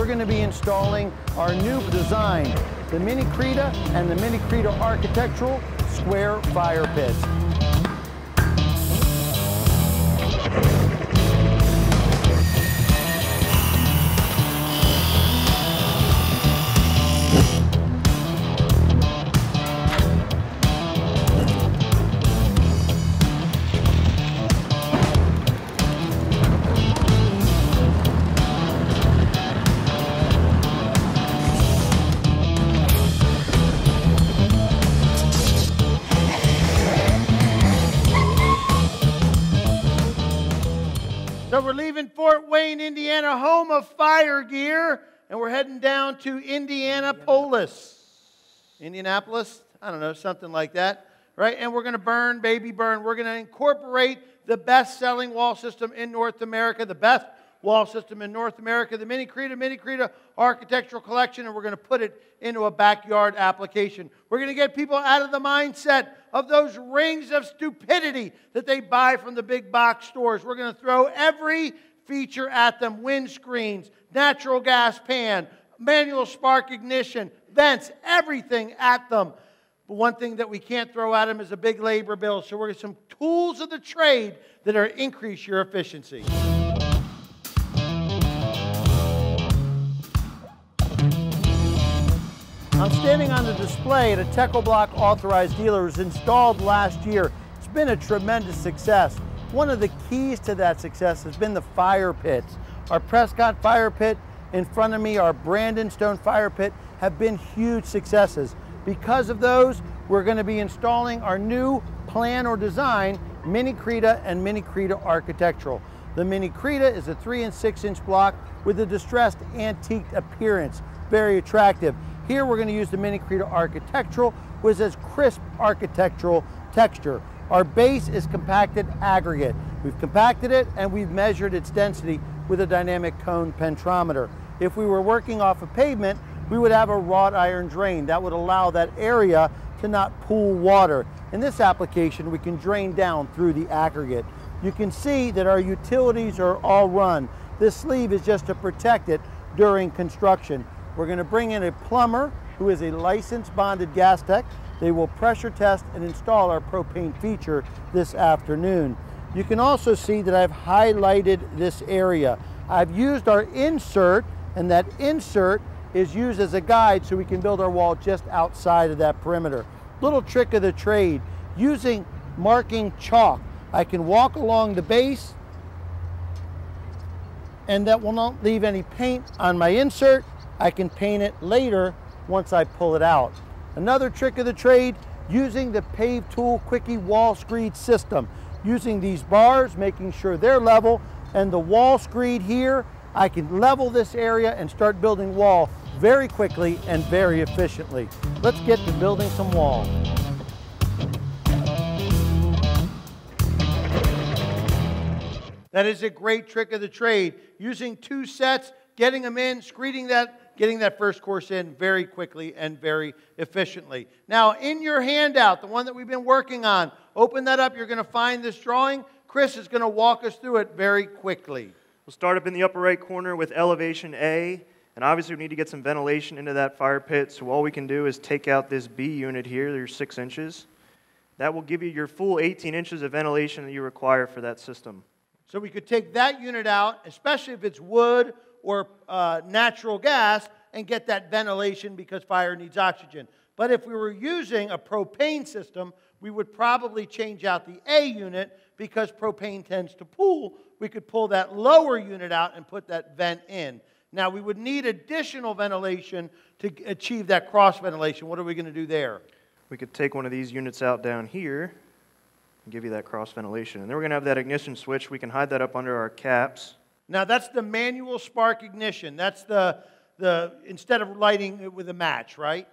we're going to be installing our new design, the MiniCreta and the MiniCreta Architectural Square Fire Pits. So we're leaving Fort Wayne, Indiana, home of fire gear, and we're heading down to Indianapolis. Indianapolis? I don't know, something like that, right? And we're going to burn, baby burn. We're going to incorporate the best-selling wall system in North America, the best wall system in North America, the MiniCreta Architectural Collection, and we're going to put it into a backyard application. We're going to get people out of the mindset of those rings of stupidity that they buy from the big box stores. We're going to throw every feature at them: windscreens, natural gas pan, manual spark ignition, vents, everything at them. But one thing that we can't throw at them is a big labor bill. So we're going to some tools of the trade that are increase your efficiency. I'm standing on the display at a Techo-Bloc authorized dealer. It was installed last year. It's been a tremendous success. One of the keys to that success has been the fire pits. Our Prescott fire pit in front of me, our Brandon Stone fire pit, have been huge successes. Because of those, we're going to be installing our new plan or design, MiniCreta and MiniCreta Architectural. The MiniCreta is a 3- and 6-inch block with a distressed antique appearance. Very attractive. Here we're going to use the MiniCreta Architectural, which has crisp architectural texture. Our base is compacted aggregate. We've compacted it and we've measured its density with a dynamic cone pentrometer. If we were working off of pavement, we would have a wrought iron drain. That would allow that area to not pool water. In this application, we can drain down through the aggregate. You can see that our utilities are all run. This sleeve is just to protect it during construction. We're going to bring in a plumber who is a licensed bonded gas tech. They will pressure test and install our propane feature this afternoon. You can also see that I've highlighted this area. I've used our insert, and that insert is used as a guide so we can build our wall just outside of that perimeter. Little trick of the trade, using marking chalk. I can walk along the base and that will not leave any paint on my insert. I can paint it later once I pull it out. Another trick of the trade, using the Pave Tool Quickie wall screed system. Using these bars, making sure they're level, and the wall screed here, I can level this area and start building wall very quickly and very efficiently. Let's get to building some wall. That is a great trick of the trade. Using 2 sets, getting them in, screeding that, getting that first course in very quickly and very efficiently. Now, in your handout, the one that we've been working on, open that up. You're going to find this drawing. Chris is going to walk us through it very quickly. We'll start up in the upper right corner with elevation A, and obviously we need to get some ventilation into that fire pit, so all we can do is take out this B unit here. There's 6 inches. That will give you your full 18 inches of ventilation that you require for that system. So we could take that unit out, especially if it's wood or natural gas, and get that ventilation because fire needs oxygen. But if we were using a propane system, we would probably change out the A unit because propane tends to pool. We could pull that lower unit out and put that vent in. Now, we would need additional ventilation to achieve that cross ventilation. What are we going to do there? We could take one of these units out down here and give you that cross ventilation. And then we're going to have that ignition switch. We can hide that up under our caps. Now, that's the manual spark ignition. That's the instead of lighting it with a match, right?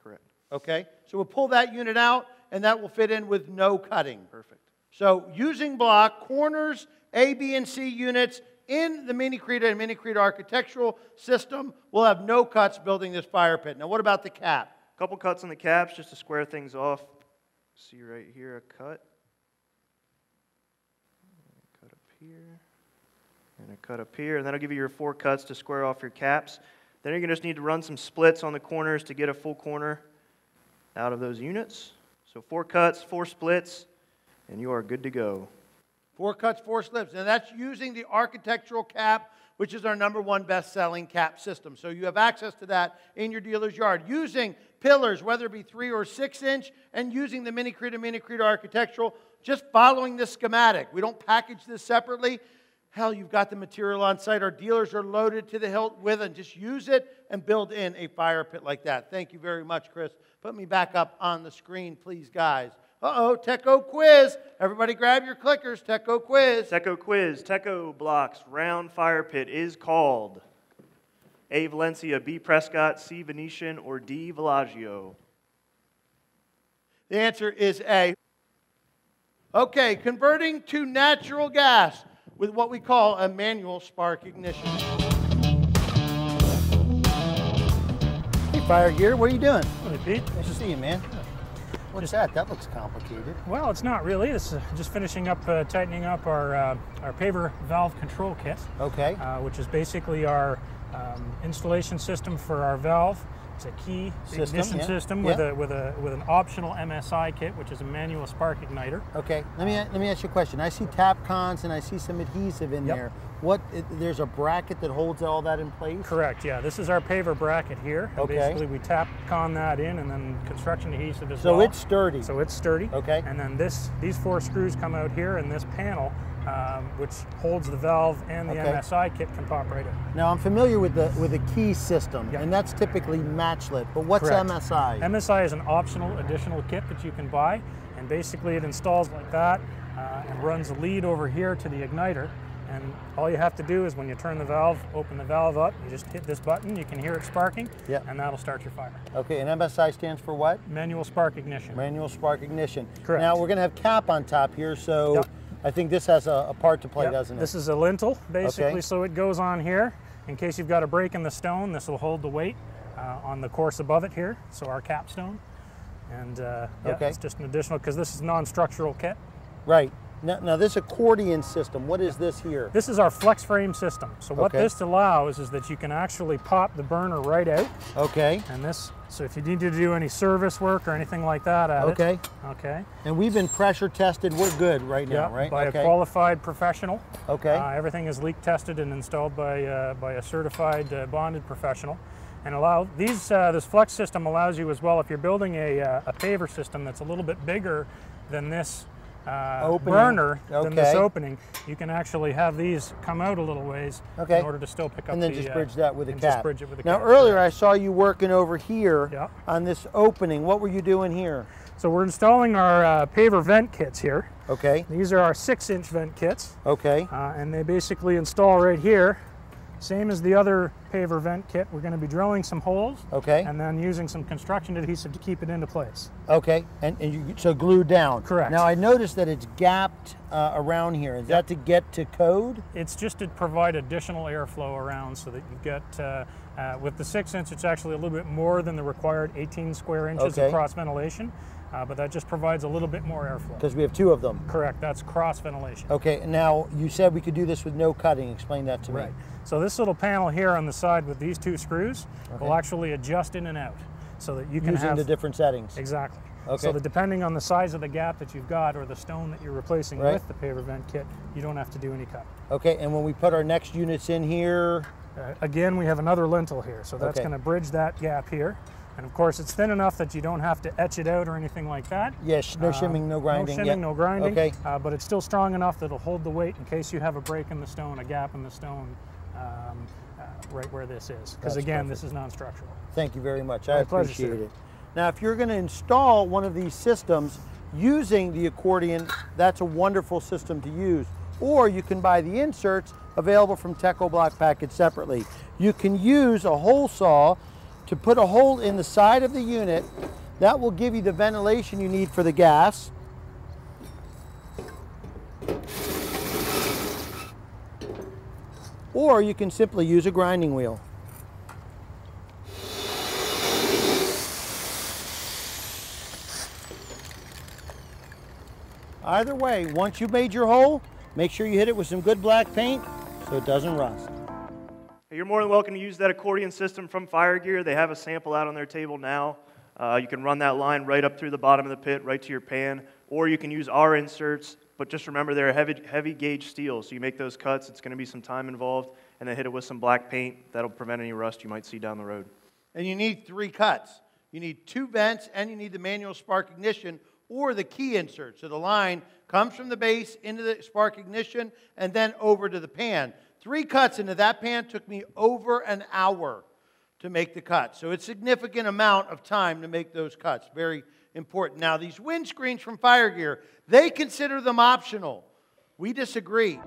Correct. Okay, so we'll pull that unit out, and that will fit in with no cutting. Perfect. So using block, corners, A, B, and C units in the MiniCreta and MiniCreta architectural system, we'll have no cuts building this fire pit. Now, what about the cap? A couple cuts on the caps just to square things off. See right here, a cut. Cut up here. And a cut up here, and that'll give you your 4 cuts to square off your caps. Then you're going to just need to run some splits on the corners to get a full corner out of those units. So 4 cuts, 4 splits, and you are good to go. 4 cuts, 4 slips. And that's using the architectural cap, which is our #1 best-selling cap system. So you have access to that in your dealer's yard. Using pillars, whether it be 3 or 6 inch, and using the MiniCreta architectural, just following this schematic. We don't package this separately. Hell, you've got the material on site. Our dealers are loaded to the hilt with it. Just use it and build in a fire pit like that. Thank you very much, Chris. Put me back up on the screen, please, guys. Uh-oh, Techo quiz. Everybody grab your clickers. Techo quiz. Techo quiz. Techo-Bloc's round fire pit is called A. Valencia, B. Prescott, C. Venetian, or D. Villaggio? The answer is A. Okay, converting to natural gas with what we call a manual spark ignition. Hey, Fire Gear, what are you doing? Hey, Pete. Nice to see you, man. What's that? That looks complicated. Well, it's not really. It's just finishing up, tightening up our paver valve control kit. Okay. Which is basically our installation system for our valve. It's a key ignition system with an optional MSI kit, which is a manual spark igniter. Okay. Let me ask you a question. I see Tapcons and I see some adhesive in there. There's a bracket that holds all that in place? Correct, yeah. This is our paver bracket here. And basically we Tapcon that in, and then construction adhesive as well. So it's sturdy? So it's sturdy. Okay. And then these 4 screws come out here, and this panel, which holds the valve and the MSI kit, can pop right in. Now I'm familiar with the key system, and that's typically matchlit, but what's MSI? MSI is an optional additional kit that you can buy, and basically it installs like that and runs a lead over here to the igniter. And all you have to do is when you turn the valve, open the valve up, you just hit this button, you can hear it sparking, and that'll start your fire. Okay, and MSI stands for what? Manual spark ignition. Manual spark ignition. Correct. Now we're going to have cap on top here, so I think this has a part to play, doesn't it? This is a lintel, basically, so it goes on here. In case you've got a break in the stone, this will hold the weight on the course above it here, so our capstone. And it's just an additional, because this is non-structural kit. Right. Now this accordion system, what is this here? This is our flex frame system. So what this allows is that you can actually pop the burner right out. Okay. And this, so if you need to do any service work or anything like that at it. Okay. And we've been pressure tested, we're good right now, right? By a qualified professional. Okay. Everything is leak tested and installed by a certified bonded professional. And this flex system allows you as well, if you're building a paver system that's a little bit bigger than this burner, than this opening, you can actually have these come out a little ways in order to still pick up and then just bridge that with a cap. Just bridge it with a now cap. earlier I saw you working over here on this opening. What were you doing here? So we're installing our paver vent kits here. Okay. These are our 6-inch vent kits. Okay. And they basically install right here. Same as the other paver vent kit, we're going to be drilling some holes, and then using some construction adhesive to keep it into place. Okay, and so glued down. Correct. Now I noticed that it's gapped around here. Is that to get to code? It's just to provide additional airflow around so that you get, with the 6-inch, it's actually a little bit more than the required 18 square inches of cross ventilation. But that just provides a little bit more airflow. Because we have 2 of them. Correct, that's cross ventilation. Okay, now you said we could do this with no cutting. Explain that to me. Right. So this little panel here on the side with these 2 screws will actually adjust in and out so that you can using the different settings. Exactly. Okay. So that depending on the size of the gap that you've got or the stone that you're replacing with the paver vent kit, you don't have to do any cutting. Okay, and when we put our next units in here? Again, we have another lintel here, so that's going to bridge that gap here. And of course, it's thin enough that you don't have to etch it out or anything like that. Yes, no shimming, no grinding. No shimming, no grinding. Okay. But it's still strong enough that it'll hold the weight in case you have a break in the stone, a gap in the stone, right where this is. Because again, this is non-structural. Thank you very much. I appreciate it. Now, if you're going to install one of these systems using the accordion, that's a wonderful system to use. Or you can buy the inserts available from Techo-Bloc packaged separately. You can use a hole saw to put a hole in the side of the unit. That will give you the ventilation you need for the gas. Or you can simply use a grinding wheel. Either way, once you've made your hole, make sure you hit it with some good black paint, so it doesn't rust. You're more than welcome to use that accordion system from Fire Gear. They have a sample out on their table now. You can run that line right up through the bottom of the pit, right to your pan, or you can use our inserts, but just remember they're heavy gauge steel, so you make those cuts, it's going to be some time involved, and then hit it with some black paint. That'll prevent any rust you might see down the road. And you need 3 cuts. You need 2 vents, and you need the manual spark ignition or the key insert. So the line comes from the base into the spark ignition and then over to the pan. 3 cuts into that pan took me over an hour to make the cut. So it's a significant amount of time to make those cuts. Very important. Now, these windscreens from Fire Gear, they consider them optional. We disagree.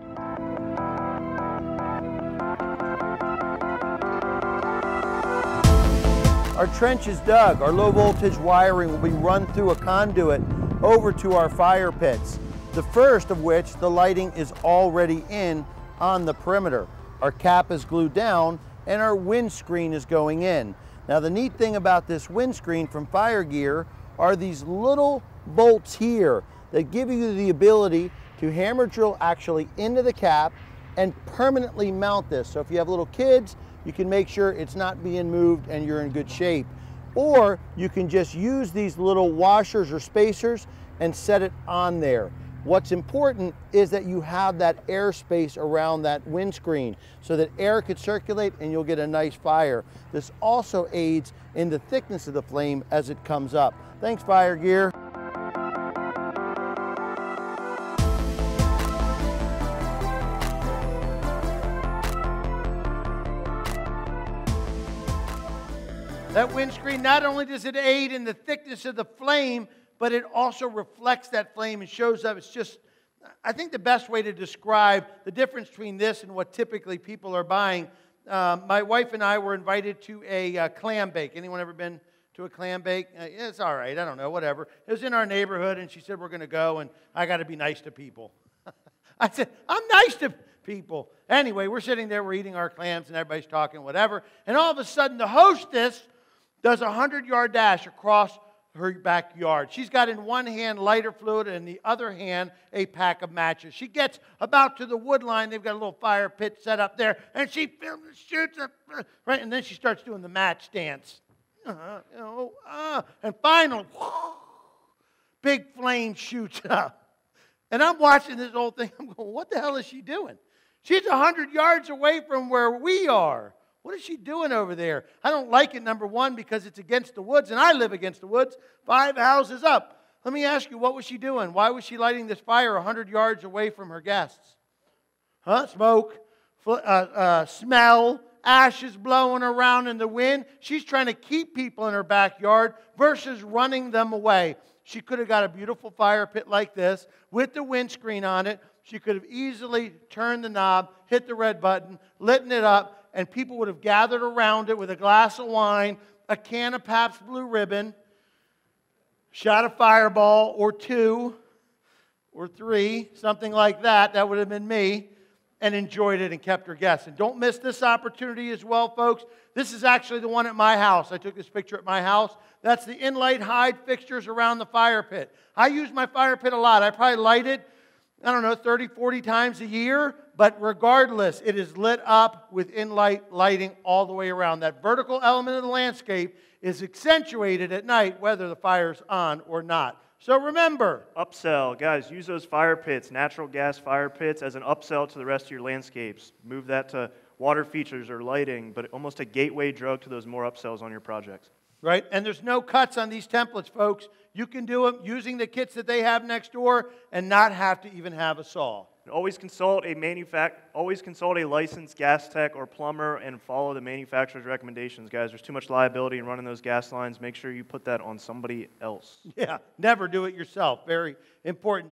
Our trench is dug. Our low voltage wiring will be run through a conduit over to our fire pits. The first of which, the lighting is already in on the perimeter. Our cap is glued down and our windscreen is going in. Now the neat thing about this windscreen from Fire Gear are these little bolts here that give you the ability to hammer drill actually into the cap and permanently mount this. So if you have little kids, you can make sure it's not being moved and you're in good shape. Or you can just use these little washers or spacers and set it on there. What's important is that you have that airspace around that windscreen so that air could circulate and you'll get a nice fire. This also aids in the thickness of the flame as it comes up. Thanks, Fire Gear. That windscreen, not only does it aid in the thickness of the flame, but it also reflects that flame and shows up. It's just, I think the best way to describe the difference between this and what typically people are buying, my wife and I were invited to a clam bake. Anyone ever been to a clam bake? It's all right, I don't know, whatever. It was in our neighborhood, and she said, we're going to go, and I got to be nice to people. I said, I'm nice to people. Anyway, we're sitting there, we're eating our clams, and everybody's talking, whatever, and all of a sudden, the hostess does a 100-yard dash across her backyard. She's got in one hand lighter fluid and in the other hand a pack of matches. She gets about to the wood line. They've got a little fire pit set up there, and she shoots up, right, and then she starts doing the match dance. And finally, big flame shoots up. And I'm watching this whole thing. I'm going, what the hell is she doing? She's 100 yards away from where we are. What is she doing over there? I don't like it, number one, because it's against the woods, and I live against the woods, 5 houses up. Let me ask you, what was she doing? Why was she lighting this fire 100 yards away from her guests? Smoke, smell, ashes blowing around in the wind. She's trying to keep people in her backyard versus running them away. She could have got a beautiful fire pit like this with the windscreen on it. She could have easily turned the knob, hit the red button, lit it up, and people would have gathered around it with a glass of wine, a can of Pabst Blue Ribbon, shot a fireball or 2 or 3, something like that. That would have been me, and enjoyed it and kept her guessing. Don't miss this opportunity as well, folks. This is actually the one at my house. I took this picture at my house. That's the Inlight hide fixtures around the fire pit. I use my fire pit a lot. I probably light it, 30, 40 times a year, but regardless, it is lit up with Inlight lighting all the way around. That vertical element of the landscape is accentuated at night, whether the fire's on or not. So remember. Upsell. Guys, use those fire pits, natural gas fire pits, as an upsell to the rest of your landscapes. Move that to water features or lighting, but almost a gateway drug to those more upsells on your projects. Right, and there's no cuts on these templates, folks. You can do them using the kits that they have next door and not have to even have a saw. Always consult a licensed gas tech or plumber and follow the manufacturer's recommendations, guys. There's too much liability in running those gas lines. Make sure you put that on somebody else. Yeah, never do it yourself. Very important.